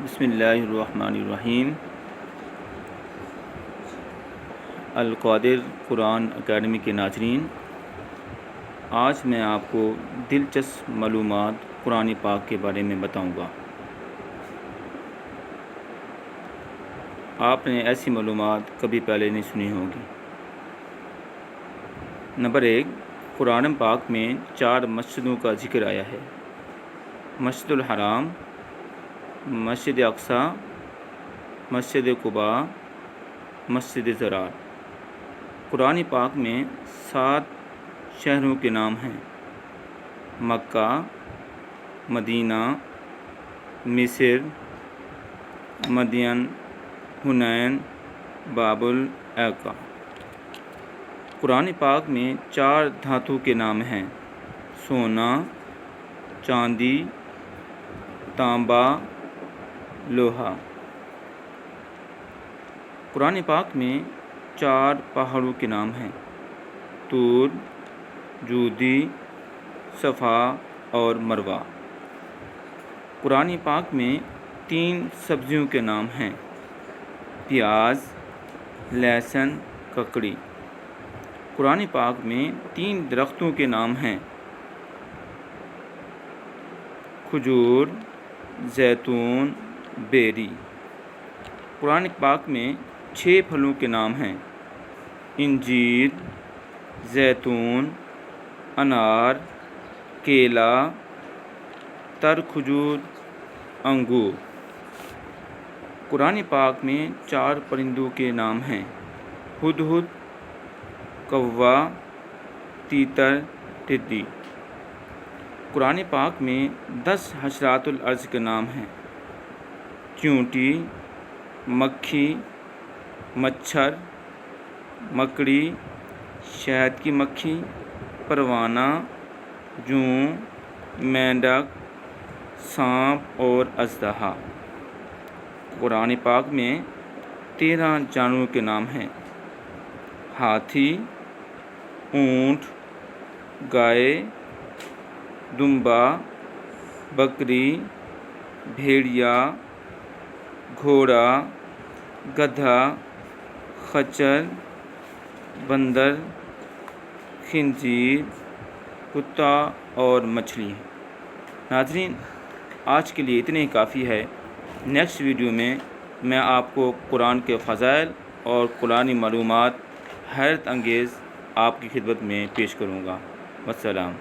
بسم اللہ الرحمن الرحیم۔ القادر قرآن اکیڈمی کے ناظرین، آج میں آپ کو دلچسپ معلومات قرآن پاک کے بارے میں بتاؤں گا۔ آپ نے ایسی معلومات کبھی پہلے نہیں سنی ہوگی۔ نمبر 1، قرآن پاک میں 4 مسجدوں کا ذکر آیا ہے: مسجد الحرام، مسجد اقصی، مسجد قباء، مسجد ضرار۔ قرآن پاک میں 7 شہروں کے نام ہیں: مکہ، مدینہ، مصر، مدین، حنین، بابل، ایکا۔ قرآن پاک میں 4 دھاتوں کے نام ہیں: سونا، چاندی، تانبا، لوہا۔ قرآن پاک میں 4 پہاڑوں کے نام ہیں: طور، جودی، صفا اور مروہ۔ قرآن پاک میں 3 سبزیوں کے نام ہیں: پیاز، لہسن، ککڑی۔ قرآن پاک میں 3 درختوں کے نام ہیں: کھجور، زیتون، بیری۔ قرآن پاک میں 6 پھلوں کے نام ہیں: انجیر، زیتون، انار، کیلا، تر کھجور، انگور۔ قرآن پاک میں 4 پرندوں کے نام ہیں: ہدہد، کوّا، تیتر، ٹڈی۔ قرآن پاک میں 10 حشرات الارض کے نام ہیں: چیونٹی، مکھی، مچھر، مکڑی، شہد کی مکھی، پروانہ، جوں، مینڈک، سانپ اور اژدہا۔ قرآن پاک میں 13 جانوروں کے نام ہیں: ہاتھی، اونٹ، گائے، دمبا، بکری، بھیڑیا، گھوڑا، گدھا، خچر، بندر، خنزیر، کتا اور مچھلی۔ ناظرین، آج کے لیے اتنے ہی کافی ہے۔ نیکسٹ ویڈیو میں آپ کو قرآن کے فضائل اور قرآنی معلومات حیرت انگیز آپ کی خدمت میں پیش کروں گا۔ والسلام۔